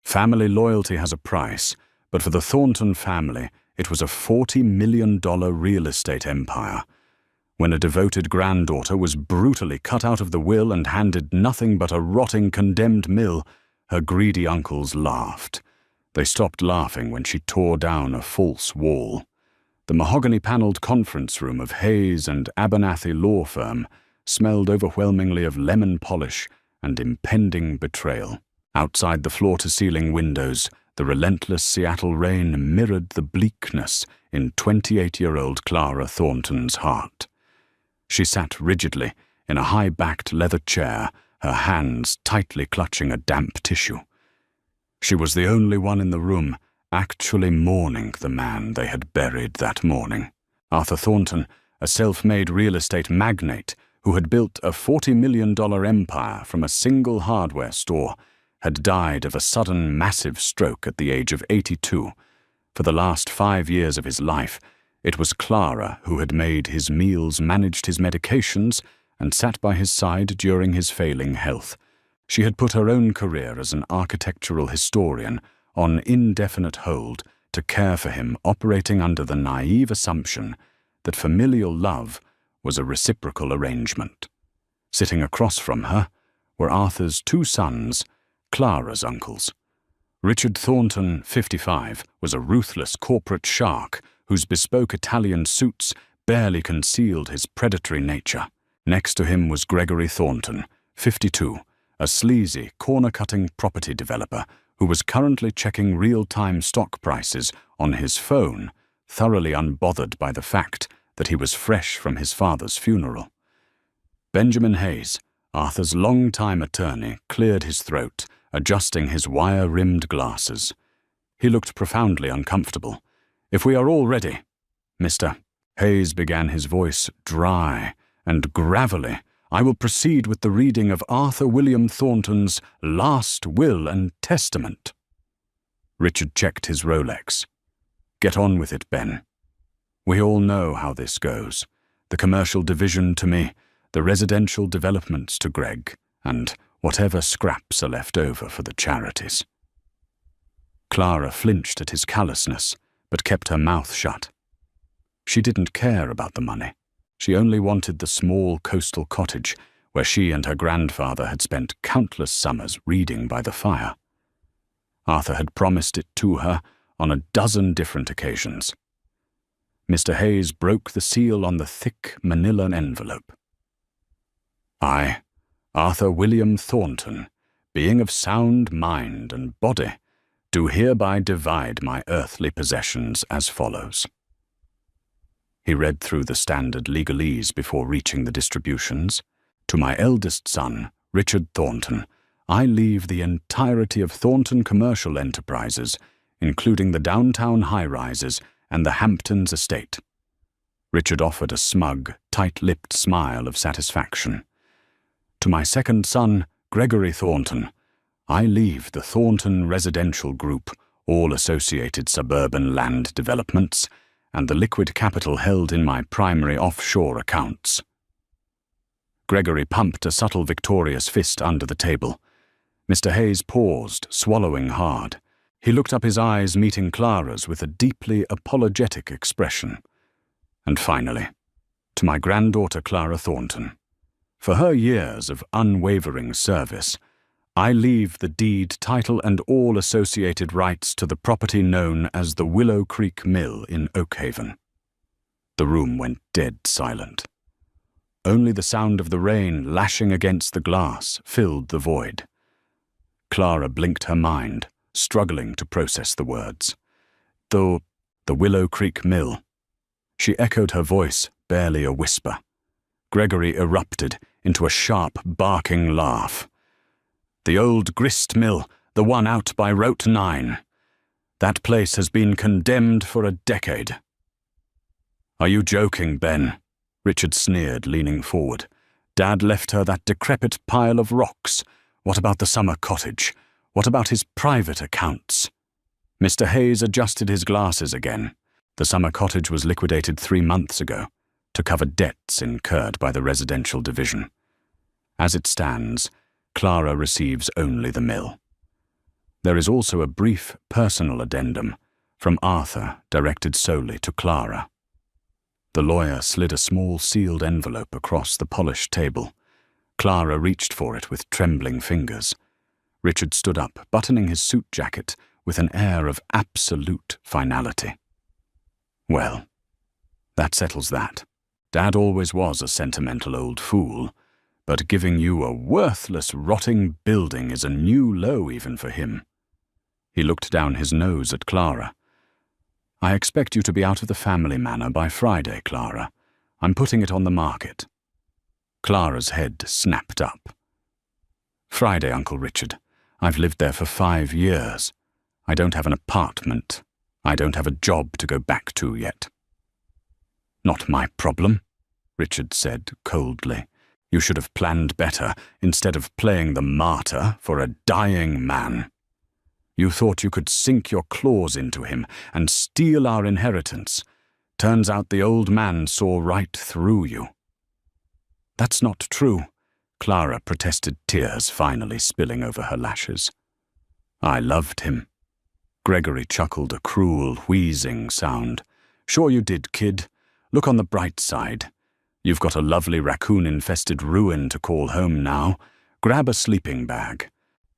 Family loyalty has a price, but for the Thornton family, it was a $40 million real estate empire. When a devoted granddaughter was brutally cut out of the will and handed nothing but a rotting condemned mill, her greedy uncles laughed. They stopped laughing when she tore down a false wall. The mahogany-paneled conference room of Hayes and Abernathy law firm smelled overwhelmingly of lemon polish and impending betrayal. Outside the floor-to-ceiling windows, the relentless Seattle rain mirrored the bleakness in 28-year-old Clara Thornton's heart. She sat rigidly in a high-backed leather chair, her hands tightly clutching a damp tissue. She was the only one in the room actually mourning the man they had buried that morning. Arthur Thornton, a self-made real estate magnate who had built a $40 million empire from a single hardware store, had died of a sudden massive stroke at the age of 82. For the last 5 years of his life, it was Clara who had made his meals, managed his medications, and sat by his side during his failing health. She had put her own career as an architectural historian on indefinite hold to care for him, operating under the naive assumption that familial love was a reciprocal arrangement. Sitting across from her were Arthur's 2 sons, Clara's uncles. Richard Thornton, 55, was a ruthless corporate shark whose bespoke Italian suits barely concealed his predatory nature. Next to him was Gregory Thornton, 52, a sleazy, corner-cutting property developer who was currently checking real-time stock prices on his phone, thoroughly unbothered by the fact that he was fresh from his father's funeral. Benjamin Hayes, Arthur's long-time attorney, cleared his throat, adjusting his wire-rimmed glasses. He looked profoundly uncomfortable. "If we are all ready, Mr. Hayes," began, his voice dry and gravelly, "I will proceed with the reading of Arthur William Thornton's last will and testament." Richard checked his Rolex. "Get on with it, Ben. We all know how this goes. The commercial division to me, the residential developments to Greg, and whatever scraps are left over for the charities." Clara flinched at his callousness, but kept her mouth shut. She didn't care about the money. She only wanted the small coastal cottage where she and her grandfather had spent countless summers reading by the fire. Arthur had promised it to her on a dozen different occasions. Mr. Hayes broke the seal on the thick manila envelope. "I, Arthur William Thornton, being of sound mind and body, do hereby divide my earthly possessions as follows." He read through the standard legalese before reaching the distributions. "To my eldest son, Richard Thornton, I leave the entirety of Thornton Commercial Enterprises, including the downtown high-rises and the Hamptons estate." Richard offered a smug, tight-lipped smile of satisfaction. "To my second son, Gregory Thornton, I leave the Thornton Residential Group, all associated suburban land developments, and the liquid capital held in my primary offshore accounts." Gregory pumped a subtle victorious fist under the table. Mr. Hayes paused, swallowing hard. He looked up, his eyes meeting Clara's with a deeply apologetic expression. "And finally, to my granddaughter Clara Thornton, for her years of unwavering service, I leave the deed, title, and all associated rights to the property known as the Willow Creek Mill in Oakhaven." The room went dead silent. Only the sound of the rain lashing against the glass filled the void. Clara blinked her mind, struggling to process the words. "The Willow Creek Mill." She echoed her voice, barely a whisper. Gregory erupted into a sharp, barking laugh. "The old grist mill, the one out by Route 9. That place has been condemned for a decade." "Are you joking, Ben?" Richard sneered, leaning forward. "Dad left her that decrepit pile of rocks. What about the summer cottage? What about his private accounts?" Mr. Hayes adjusted his glasses again. The summer cottage was liquidated 3 months ago to cover debts incurred by the residential division. As it stands, Clara receives only the mill. There is also a brief personal addendum from Arthur directed solely to Clara. The lawyer slid a small sealed envelope across the polished table. Clara reached for it with trembling fingers. Richard stood up, buttoning his suit jacket with an air of absolute finality. Well, that settles that. Dad always was a sentimental old fool, but giving you a worthless, rotting building is a new low even for him. He looked down his nose at Clara. I expect you to be out of the family manor by Friday, Clara. I'm putting it on the market. Clara's head snapped up. Friday, Uncle Richard. I've lived there for 5 years. I don't have an apartment. I don't have a job to go back to yet. Not my problem, Richard said coldly. You should have planned better instead of playing the martyr for a dying man. You thought you could sink your claws into him and steal our inheritance. Turns out the old man saw right through you. That's not true, Clara protested, tears finally spilling over her lashes. I loved him. Gregory chuckled a cruel, wheezing sound. Sure you did, kid. Look on the bright side. You've got a lovely raccoon-infested ruin to call home now. Grab a sleeping bag.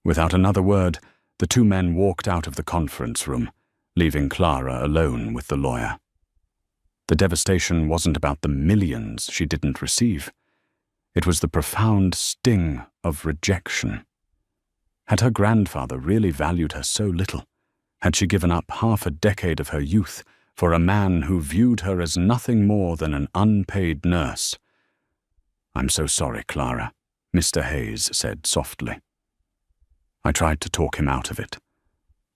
Without another word, the two men walked out of the conference room, leaving Clara alone with the lawyer. The devastation wasn't about the millions she didn't receive. It was the profound sting of rejection. Had her grandfather really valued her so little? Had she given up half a decade of her youth for a man who viewed her as nothing more than an unpaid nurse? I'm so sorry, Clara, Mr. Hayes said softly. I tried to talk him out of it.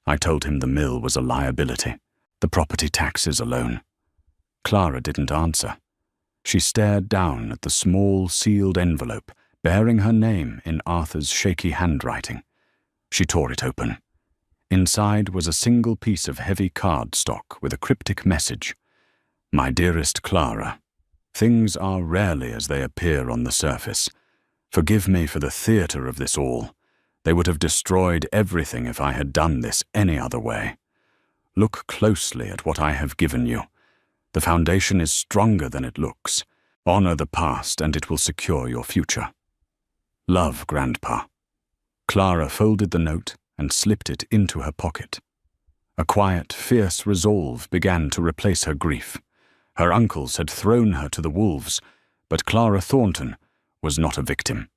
I told him the mill was a liability, the property taxes alone. Clara didn't answer. She stared down at the small sealed envelope bearing her name in Arthur's shaky handwriting. She tore it open. Inside was a single piece of heavy cardstock with a cryptic message. My dearest Clara, things are rarely as they appear on the surface. Forgive me for the theatre of this all. They would have destroyed everything if I had done this any other way. Look closely at what I have given you. The foundation is stronger than it looks. Honor the past and it will secure your future. Love, Grandpa. Clara folded the note and slipped it into her pocket. A quiet, fierce resolve began to replace her grief. Her uncles had thrown her to the wolves, but Clara Thornton was not a victim.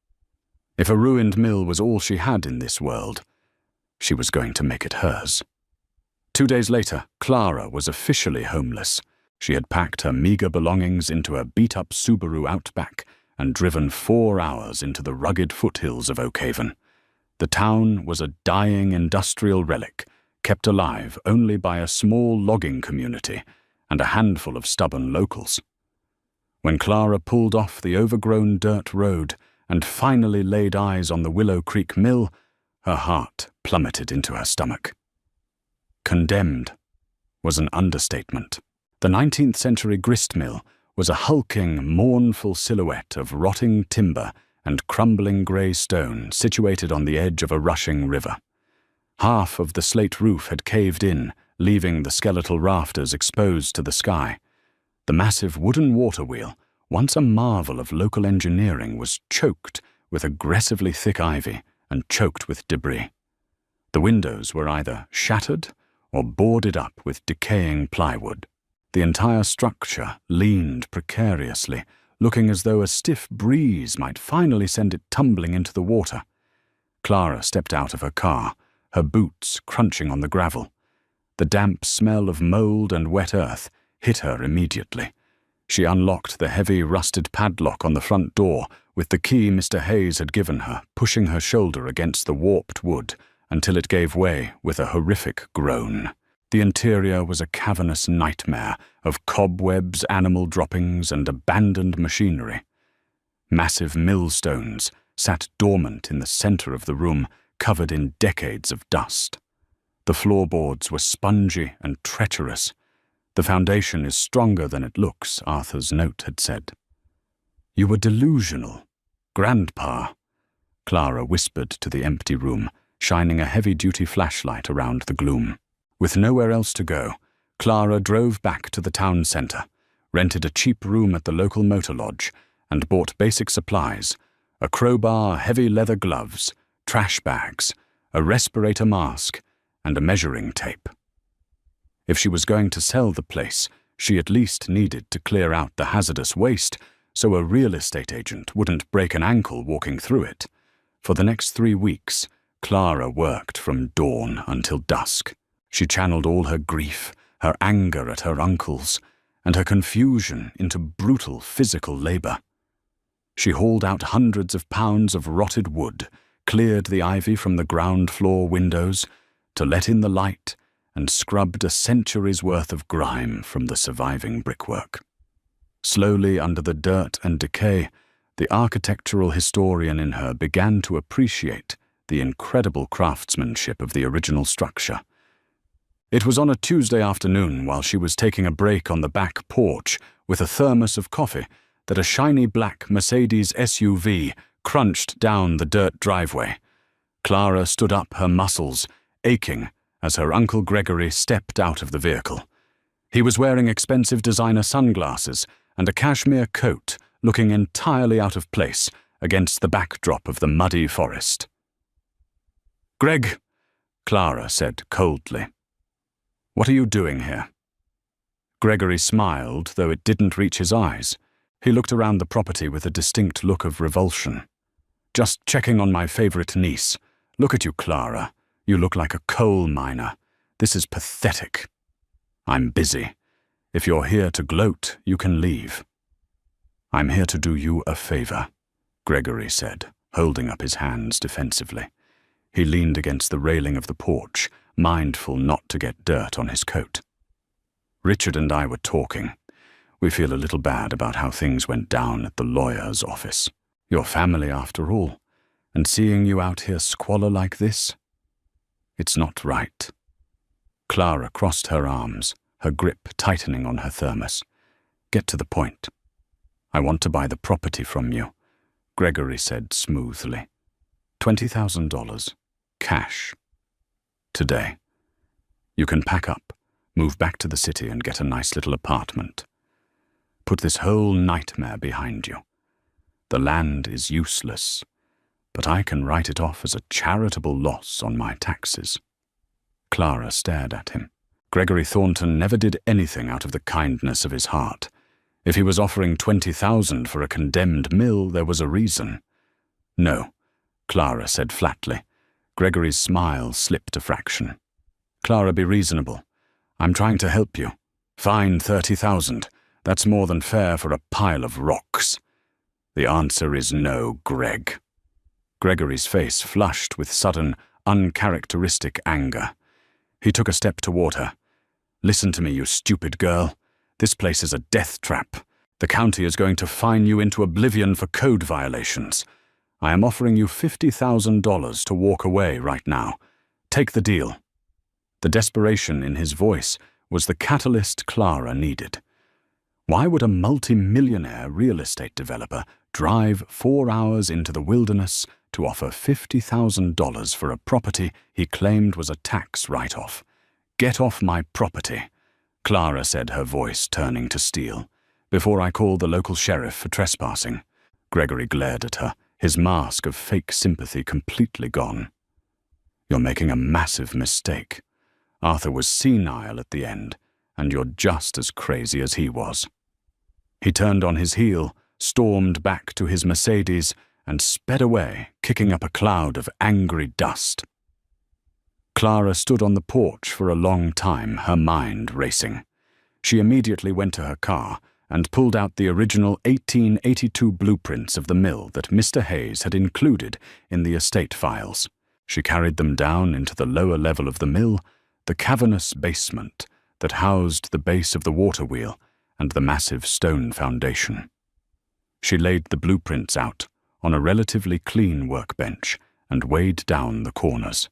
If a ruined mill was all she had in this world, she was going to make it hers. 2 days later, Clara was officially homeless. She had packed her meager belongings into a beat-up Subaru Outback and driven 4 hours into the rugged foothills of Oakhaven. The town was a dying industrial relic, kept alive only by a small logging community and a handful of stubborn locals. When Clara pulled off the overgrown dirt road and finally laid eyes on the Willow Creek Mill, her heart plummeted into her stomach. Condemned was an understatement. The 19th century grist mill was a hulking, mournful silhouette of rotting timber and crumbling grey stone situated on the edge of a rushing river. Half of the slate roof had caved in, leaving the skeletal rafters exposed to the sky. The massive wooden water wheel, once a marvel of local engineering, was choked with aggressively thick ivy and choked with debris. The windows were either shattered or boarded up with decaying plywood. The entire structure leaned precariously, looking as though a stiff breeze might finally send it tumbling into the water. Clara stepped out of her car, her boots crunching on the gravel. The damp smell of mold and wet earth hit her immediately. She unlocked the heavy, rusted padlock on the front door with the key Mr. Hayes had given her, pushing her shoulder against the warped wood until it gave way with a horrific groan. The interior was a cavernous nightmare of cobwebs, animal droppings, and abandoned machinery. Massive millstones sat dormant in the center of the room, covered in decades of dust. The floorboards were spongy and treacherous. The foundation is stronger than it looks, Arthur's note had said. You were delusional. Grandpa, Clara whispered to the empty room, shining a heavy-duty flashlight around the gloom. With nowhere else to go, Clara drove back to the town centre, rented a cheap room at the local motor lodge, and bought basic supplies: a crowbar, heavy leather gloves, trash bags, a respirator mask, and a measuring tape. If she was going to sell the place, she at least needed to clear out the hazardous waste so a real estate agent wouldn't break an ankle walking through it. For the next 3 weeks, Clara worked from dawn until dusk. She channeled all her grief, her anger at her uncles, and her confusion into brutal physical labor. She hauled out hundreds of pounds of rotted wood, cleared the ivy from the ground floor windows to let in the light, and scrubbed a century's worth of grime from the surviving brickwork. Slowly, under the dirt and decay, the architectural historian in her began to appreciate the incredible craftsmanship of the original structure. It was on a Tuesday afternoon, while she was taking a break on the back porch with a thermos of coffee, that a shiny black Mercedes SUV crunched down the dirt driveway. Clara stood up, her muscles aching, as her Uncle Gregory stepped out of the vehicle. He was wearing expensive designer sunglasses and a cashmere coat, looking entirely out of place against the backdrop of the muddy forest. "Greg," Clara said coldly, "what are you doing here?" Gregory smiled, though it didn't reach his eyes. He looked around the property with a distinct look of revulsion. "Just checking on my favorite niece. Look at you, Clara. You look like a coal miner. This is pathetic." "I'm busy. If you're here to gloat, you can leave." "I'm here to do you a favor," Gregory said, holding up his hands defensively. He leaned against the railing of the porch, mindful not to get dirt on his coat. "Richard and I were talking. We feel a little bad about how things went down at the lawyer's office. Your family, after all, and seeing you out here squalor like this, it's not right." Clara crossed her arms, her grip tightening on her thermos. "Get to the point." "I want to buy the property from you," Gregory said smoothly. $20,000. Cash. Today. You can pack up, move back to the city, and get a nice little apartment. Put this whole nightmare behind you. The land is useless, but I can write it off as a charitable loss on my taxes." Clara stared at him. Gregory Thornton never did anything out of the kindness of his heart. If he was offering $20,000 for a condemned mill, there was a reason. "No," Clara said flatly. Gregory's smile slipped a fraction. "Clara, be reasonable. I'm trying to help you. Fine, $30,000. That's more than fair for a pile of rocks." "The answer is no, Greg." Gregory's face flushed with sudden, uncharacteristic anger. He took a step toward her. "Listen to me, you stupid girl. This place is a death trap. The county is going to fine you into oblivion for code violations. I am offering you $50,000 to walk away right now. Take the deal." The desperation in his voice was the catalyst Clara needed. Why would a multi-millionaire real estate developer drive 4 hours into the wilderness to offer $50,000 for a property he claimed was a tax write-off? "Get off my property," Clara said, her voice turning to steel. "Before I call the local sheriff for trespassing." Gregory glared at her, his mask of fake sympathy completely gone. "You're making a massive mistake. Arthur was senile at the end, and you're just as crazy as he was." He turned on his heel, stormed back to his Mercedes, and sped away, kicking up a cloud of angry dust. Clara stood on the porch for a long time, her mind racing. She immediately went to her car and pulled out the original 1882 blueprints of the mill that Mr. Hayes had included in the estate files. She carried them down into the lower level of the mill, the cavernous basement that housed the base of the water wheel and the massive stone foundation. She laid the blueprints out on a relatively clean workbench and weighed down the corners.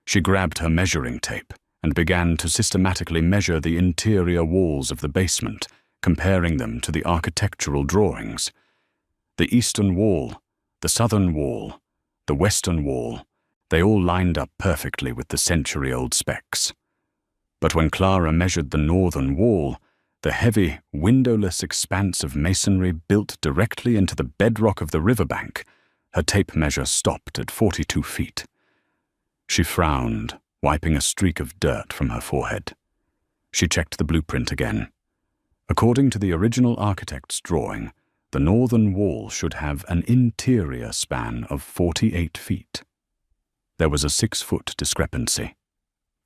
She grabbed her measuring tape and began to systematically measure the interior walls of the basement, comparing them to the architectural drawings. The eastern wall, the southern wall, the western wall, They all lined up perfectly with the century-old specs. But when Clara measured the northern wall, the heavy, windowless expanse of masonry built directly into the bedrock of the riverbank, her tape measure stopped at 42 feet. She frowned, wiping a streak of dirt from her forehead. She checked the blueprint again. According to the original architect's drawing, the northern wall should have an interior span of 48 feet. There was a 6-foot discrepancy.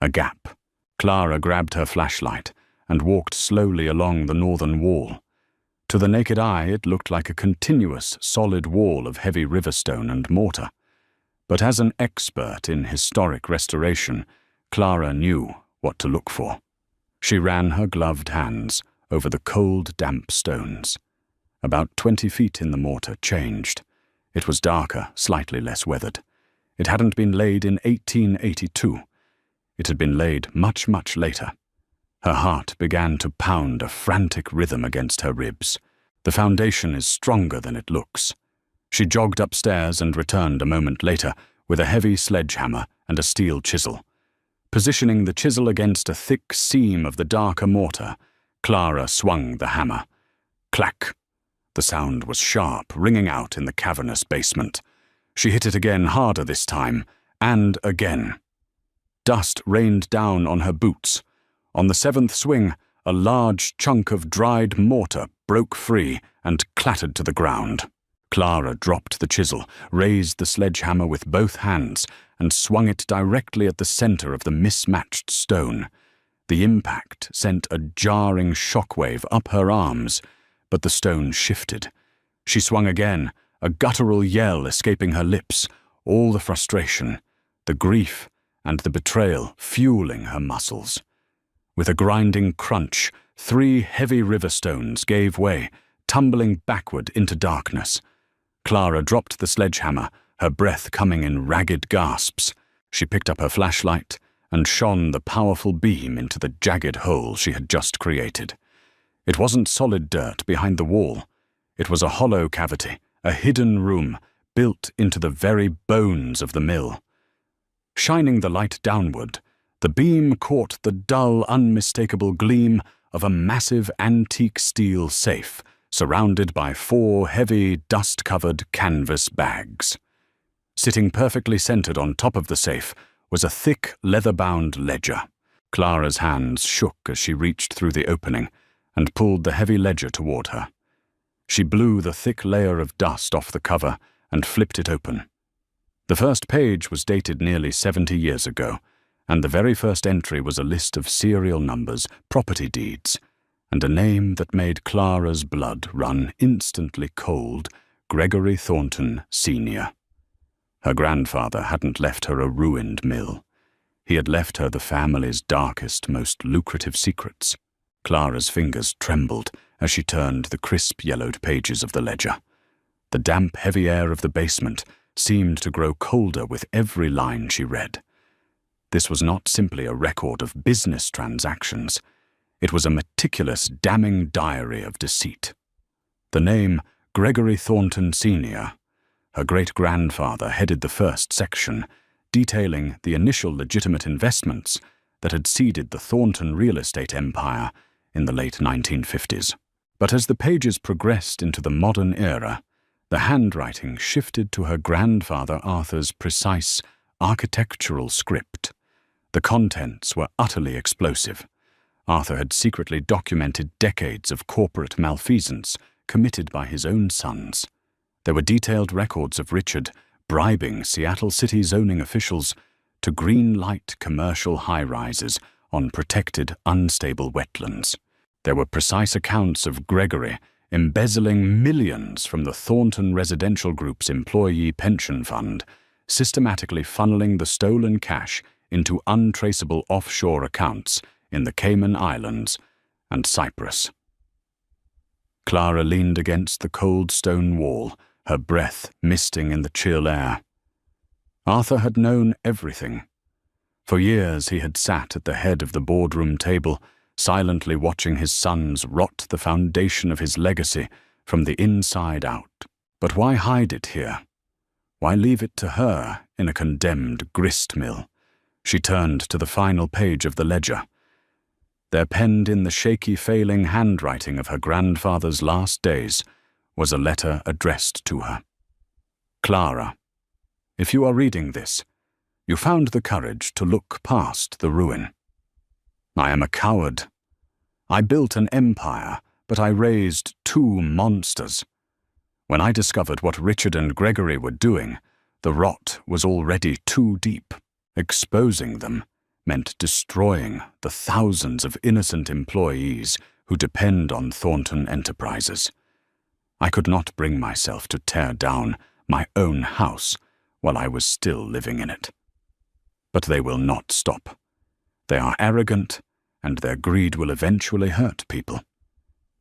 A gap. Clara grabbed her flashlight and walked slowly along the northern wall. To the naked eye, it looked like a continuous, solid wall of heavy riverstone and mortar. But as an expert in historic restoration, Clara knew what to look for. She ran her gloved hands over the cold, damp stones. About 20 feet in the mortar changed. It was darker, slightly less weathered. It hadn't been laid in 1882. It had been laid much, much later. Her heart began to pound a frantic rhythm against her ribs. The foundation is stronger than it looks. She jogged upstairs and returned a moment later with a heavy sledgehammer and a steel chisel. Positioning the chisel against a thick seam of the darker mortar, Clara swung the hammer. Clack! The sound was sharp, ringing out in the cavernous basement. She hit it again, harder this time, and again. Dust rained down on her boots. On the 7th swing, a large chunk of dried mortar broke free and clattered to the ground. Clara dropped the chisel, raised the sledgehammer with both hands, and swung it directly at the center of the mismatched stone. The impact sent a jarring shockwave up her arms, but the stone shifted. She swung again, a guttural yell escaping her lips, all the frustration, the grief, and the betrayal fueling her muscles. With a grinding crunch, 3 heavy river stones gave way, tumbling backward into darkness. Clara dropped the sledgehammer, her breath coming in ragged gasps. She picked up her flashlight and shone the powerful beam into the jagged hole she had just created. It wasn't solid dirt behind the wall. It was a hollow cavity, a hidden room, built into the very bones of the mill. Shining the light downward, the beam caught the dull, unmistakable gleam of a massive antique steel safe, surrounded by 4 heavy, dust-covered canvas bags. Sitting perfectly centered on top of the safe was a thick, leather-bound ledger. Clara's hands shook as she reached through the opening and pulled the heavy ledger toward her. She blew the thick layer of dust off the cover and flipped it open. The first page was dated nearly 70 years ago, and the very first entry was a list of serial numbers, property deeds, and a name that made Clara's blood run instantly cold: Gregory Thornton, Sr. Her grandfather hadn't left her a ruined mill. He had left her the family's darkest, most lucrative secrets. Clara's fingers trembled as she turned the crisp yellowed pages of the ledger. The damp, heavy air of the basement seemed to grow colder with every line she read. This was not simply a record of business transactions. It was a meticulous, damning diary of deceit. The name Gregory Thornton, Sr. Her great-grandfather headed the first section, detailing the initial legitimate investments that had seeded the Thornton real estate empire in the late 1950s. But as the pages progressed into the modern era, the handwriting shifted to her grandfather Arthur's precise, architectural script. The contents were utterly explosive. Arthur had secretly documented decades of corporate malfeasance committed by his own sons. There were detailed records of Richard bribing Seattle City zoning officials to green-light commercial high-rises on protected, unstable wetlands. There were precise accounts of Gregory embezzling millions from the Thornton Residential Group's employee pension fund, systematically funneling the stolen cash into untraceable offshore accounts in the Cayman Islands and Cyprus. Clara leaned against the cold stone wall, her breath misting in the chill air. Arthur had known everything. For years he had sat at the head of the boardroom table, silently watching his sons rot the foundation of his legacy from the inside out. But why hide it here? Why leave it to her in a condemned grist mill? She turned to the final page of the ledger. There, penned in the shaky, failing handwriting of her grandfather's last days, was a letter addressed to her. Clara, if you are reading this, you found the courage to look past the ruin. I am a coward. I built an empire, but I raised two monsters. When I discovered what Richard and Gregory were doing, the rot was already too deep. Exposing them meant destroying the thousands of innocent employees who depend on Thornton Enterprises. I could not bring myself to tear down my own house while I was still living in it. But they will not stop. They are arrogant, and their greed will eventually hurt people.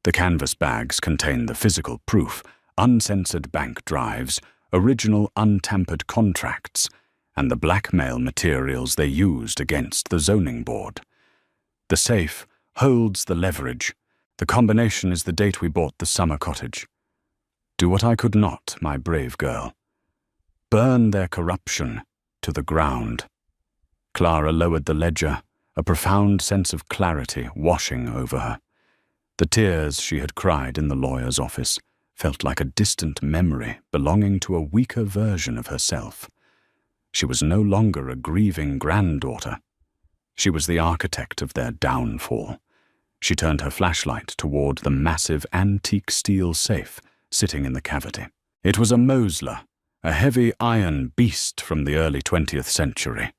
The canvas bags contain the physical proof, uncensored bank drives, original untampered contracts, and the blackmail materials they used against the zoning board. The safe holds the leverage. The combination is the date we bought the summer cottage. Do what I could not, my brave girl. Burn their corruption to the ground. Clara lowered the ledger, a profound sense of clarity washing over her. The tears she had cried in the lawyer's office felt like a distant memory belonging to a weaker version of herself. She was no longer a grieving granddaughter. She was the architect of their downfall. She turned her flashlight toward the massive antique steel safe sitting in the cavity. It was a Mosler, a heavy iron beast from the early 20th century.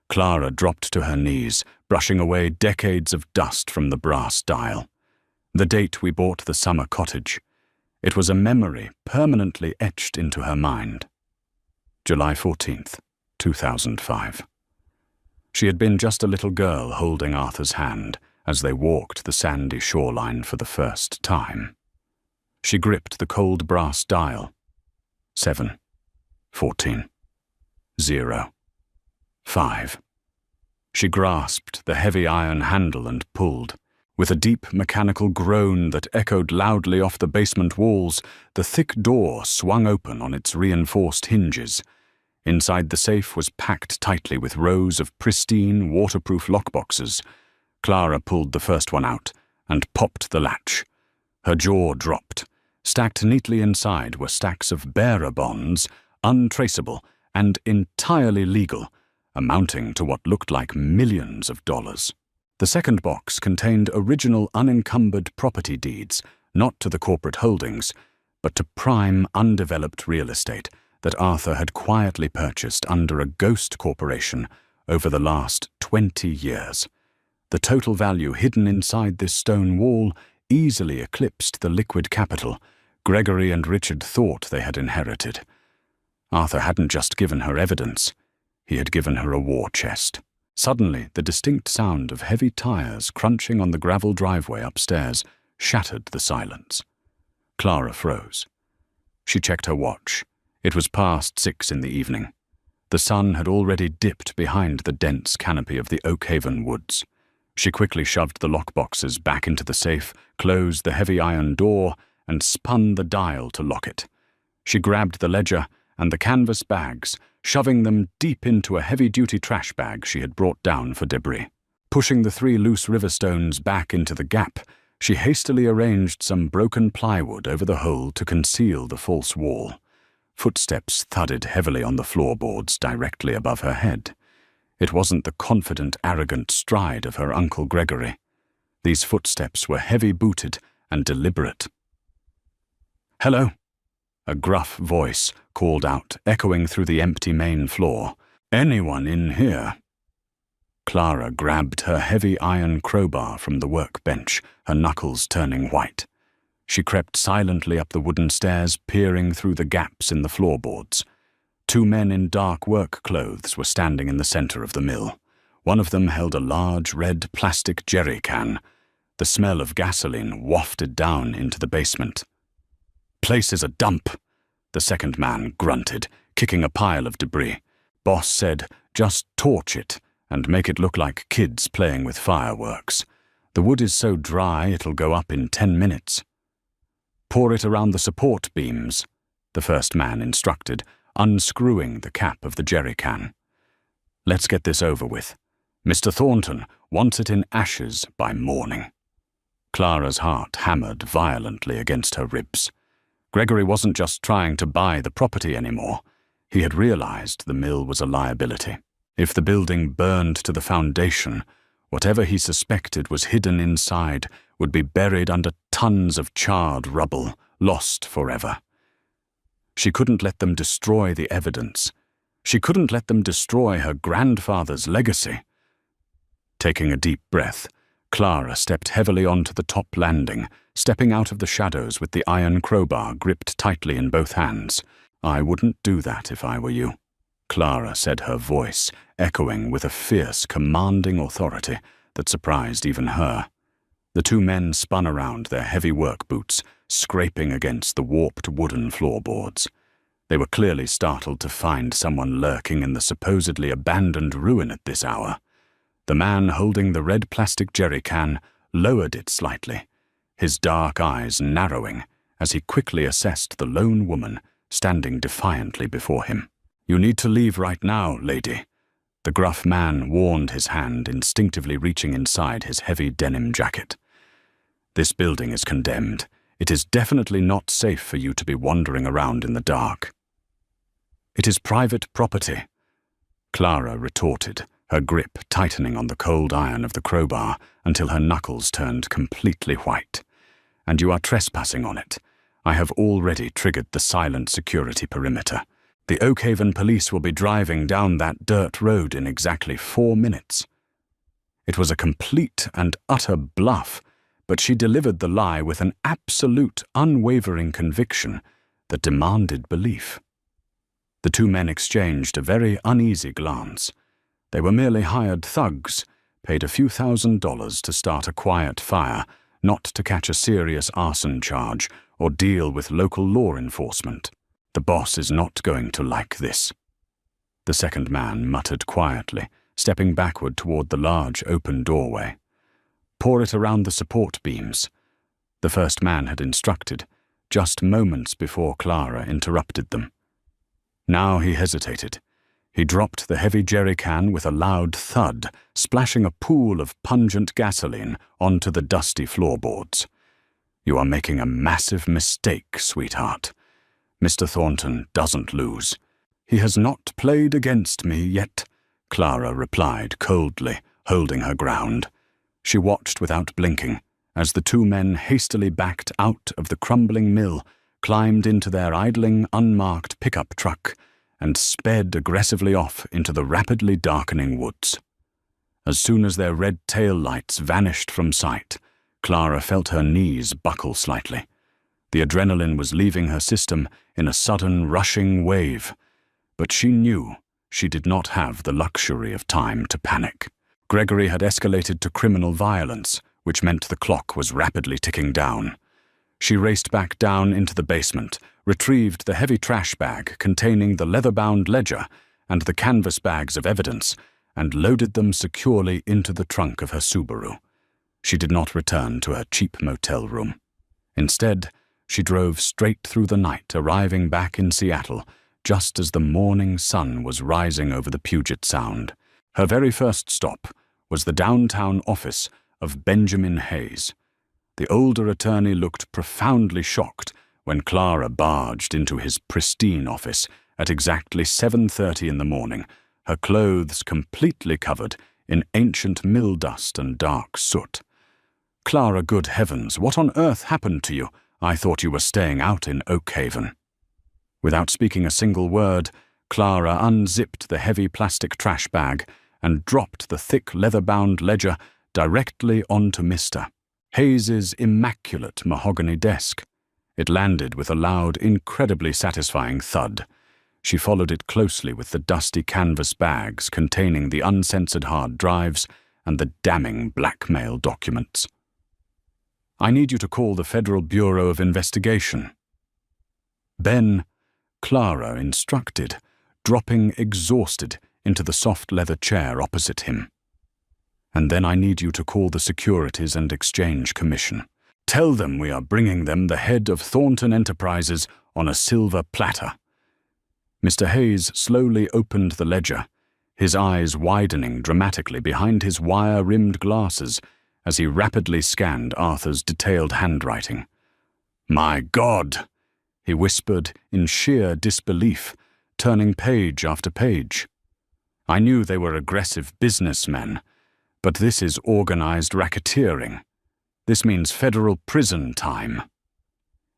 Clara dropped to her knees, brushing away decades of dust from the brass dial. The date we bought the summer cottage. It was a memory permanently etched into her mind. July 14th, 2005. She had been just a little girl holding Arthur's hand as they walked the sandy shoreline for the first time. She gripped the cold brass dial. 7, 14, 0, 5. She grasped the heavy iron handle and pulled. With a deep mechanical groan that echoed loudly off the basement walls, the thick door swung open on its reinforced hinges. Inside the safe was packed tightly with rows of pristine, waterproof lockboxes. Clara pulled the first one out and popped the latch. Her jaw dropped. Stacked neatly inside were stacks of bearer bonds, untraceable and entirely legal, amounting to what looked like millions of dollars. The second box contained original unencumbered property deeds, not to the corporate holdings, but to prime, undeveloped real estate that Arthur had quietly purchased under a ghost corporation over the last 20 years. The total value hidden inside this stone wall easily eclipsed the liquid capital Gregory and Richard thought they had inherited. Arthur hadn't just given her evidence, he had given her a war chest. Suddenly, the distinct sound of heavy tires crunching on the gravel driveway upstairs shattered the silence. Clara froze. She checked her watch. It was past 6 in the evening. The sun had already dipped behind the dense canopy of the Oakhaven woods. She quickly shoved the lockboxes back into the safe, closed the heavy iron door, and spun the dial to lock it. She grabbed the ledger and the canvas bags, shoving them deep into a heavy-duty trash bag she had brought down for debris. Pushing the 3 loose river stones back into the gap, she hastily arranged some broken plywood over the hole to conceal the false wall. Footsteps thudded heavily on the floorboards directly above her head. It wasn't the confident, arrogant stride of her Uncle Gregory. These footsteps were heavy-booted and deliberate. "Hello," a gruff voice called out, echoing through the empty main floor. "Anyone in here?" Clara grabbed her heavy iron crowbar from the workbench, her knuckles turning white. She crept silently up the wooden stairs, peering through the gaps in the floorboards. 2 men in dark work clothes were standing in the center of the mill. One of them held a large red plastic jerry can. The smell of gasoline wafted down into the basement. "Place is a dump," the second man grunted, kicking a pile of debris. Boss said, "Just torch it and make it look like kids playing with fireworks. The wood is so dry it'll go up in 10 minutes. "Pour it around the support beams," the first man instructed, unscrewing the cap of the jerry can. "Let's get this over with. Mr. Thornton wants it in ashes by morning." Clara's heart hammered violently against her ribs. Gregory wasn't just trying to buy the property anymore. He had realized the mill was a liability. If the building burned to the foundation, whatever he suspected was hidden inside would be buried under tons of charred rubble, lost forever. She couldn't let them destroy the evidence. She couldn't let them destroy her grandfather's legacy. Taking a deep breath, Clara stepped heavily onto the top landing, stepping out of the shadows with the iron crowbar gripped tightly in both hands. "I wouldn't do that if I were you," Clara said, her voice echoing with a fierce, commanding authority that surprised even her. The two men spun around, their heavy work boots scraping against the warped wooden floorboards. They were clearly startled to find someone lurking in the supposedly abandoned ruin at this hour. The man holding the red plastic jerry can lowered it slightly, his dark eyes narrowing as he quickly assessed the lone woman standing defiantly before him. "You need to leave right now, lady," the gruff man warned, his hand instinctively reaching inside his heavy denim jacket. "This building is condemned. It is definitely not safe for you to be wandering around in the dark." "It is private property," Clara retorted, her grip tightening on the cold iron of the crowbar until her knuckles turned completely white. "And you are trespassing on it. I have already triggered the silent security perimeter. The Oakhaven police will be driving down that dirt road in exactly 4 minutes." It was a complete and utter bluff, but she delivered the lie with an absolute, unwavering conviction that demanded belief. The two men exchanged a very uneasy glance. They were merely hired thugs, paid a few $1,000s to start a quiet fire, not to catch a serious arson charge or deal with local law enforcement. "The boss is not going to like this," the second man muttered quietly, stepping backward toward the large open doorway. "Pour it around the support beams," the first man had instructed, just moments before Clara interrupted them. Now he hesitated. He dropped the heavy jerry can with a loud thud, splashing a pool of pungent gasoline onto the dusty floorboards. "You are making a massive mistake, sweetheart. Mr. Thornton doesn't lose. He has not played against me yet," Clara replied coldly, holding her ground. She watched without blinking as the two men hastily backed out of the crumbling mill, climbed into their idling, unmarked pickup truck, and sped aggressively off into the rapidly darkening woods. As soon as their red tail lights vanished from sight, Clara felt her knees buckle slightly. The adrenaline was leaving her system in a sudden, rushing wave, but she knew she did not have the luxury of time to panic. Gregory had escalated to criminal violence, which meant the clock was rapidly ticking down. She raced back down into the basement, retrieved the heavy trash bag containing the leather-bound ledger and the canvas bags of evidence, and loaded them securely into the trunk of her Subaru. She did not return to her cheap motel room. Instead, she drove straight through the night, arriving back in Seattle just as the morning sun was rising over the Puget Sound. Her very first stop was the downtown office of Benjamin Hayes. The older attorney looked profoundly shocked when Clara barged into his pristine office at exactly 7:30 in the morning, her clothes completely covered in ancient mill dust and dark soot. "Clara, good heavens, what on earth happened to you? I thought you were staying out in Oakhaven." Without speaking a single word, Clara unzipped the heavy plastic trash bag and dropped the thick leather-bound ledger directly onto Mr. Hayes's immaculate mahogany desk. It landed with a loud, incredibly satisfying thud. She followed it closely with the dusty canvas bags containing the uncensored hard drives and the damning blackmail documents. "I need you to call the Federal Bureau of Investigation." "Ben," Clara instructed, dropping exhausted into the soft leather chair opposite him. "And then I need you to call the Securities and Exchange Commission. Tell them we are bringing them the head of Thornton Enterprises on a silver platter." Mr. Hayes slowly opened the ledger, his eyes widening dramatically behind his wire-rimmed glasses as he rapidly scanned Arthur's detailed handwriting. "My God!" he whispered in sheer disbelief, turning page after page. "I knew they were aggressive businessmen, but this is organized racketeering. This means federal prison time."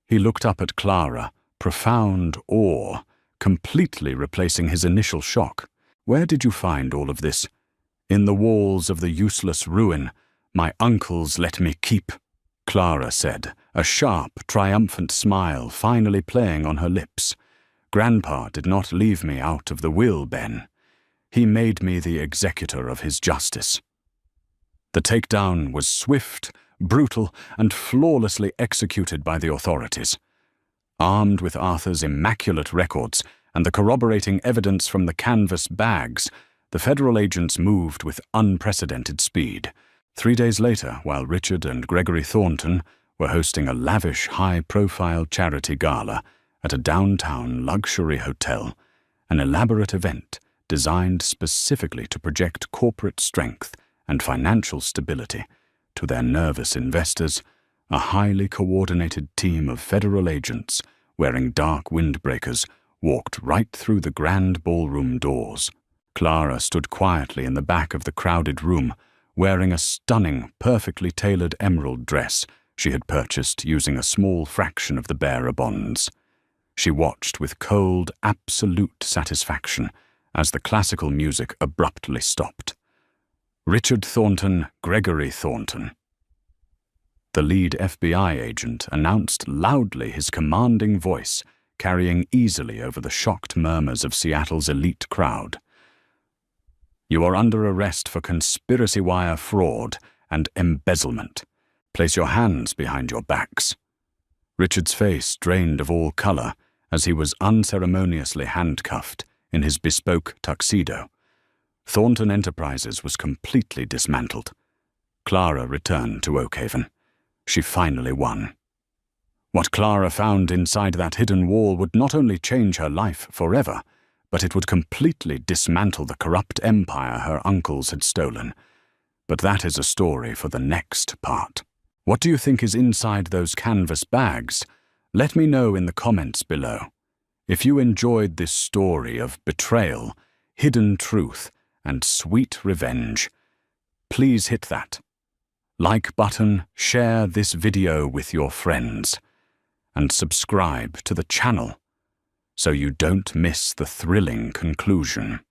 He looked up at Clara, profound awe, completely replacing his initial shock. "Where did you find all of this?" "In the walls of the useless ruin my uncles let me keep," Clara said, a sharp, triumphant smile finally playing on her lips. "Grandpa did not leave me out of the will, Ben. He made me the executor of his justice." The takedown was swift, brutal, and flawlessly executed by the authorities. Armed with Arthur's immaculate records and the corroborating evidence from the canvas bags, the federal agents moved with unprecedented speed. 3 days later, while Richard and Gregory Thornton were hosting a lavish, high-profile charity gala at a downtown luxury hotel, an elaborate event designed specifically to project corporate strength and financial stability to their nervous investors, a highly coordinated team of federal agents wearing dark windbreakers walked right through the grand ballroom doors. Clara stood quietly in the back of the crowded room, wearing a stunning, perfectly tailored emerald dress she had purchased using a small fraction of the bearer bonds. She watched with cold, absolute satisfaction as the classical music abruptly stopped. "Richard Thornton, Gregory Thornton." The lead FBI agent announced loudly, his commanding voice carrying easily over the shocked murmurs of Seattle's elite crowd. "You are under arrest for conspiracy wire fraud and embezzlement. Place your hands behind your backs." Richard's face drained of all color as he was unceremoniously handcuffed in his bespoke tuxedo. Thornton Enterprises was completely dismantled. Clara returned to Oakhaven. She finally won. What Clara found inside that hidden wall would not only change her life forever, but it would completely dismantle the corrupt empire her uncles had stolen. But that is a story for the next part. What do you think is inside those canvas bags? Let me know in the comments below. If you enjoyed this story of betrayal, hidden truth, and sweet revenge, please hit that like button, share this video with your friends, and subscribe to the channel so you don't miss the thrilling conclusion.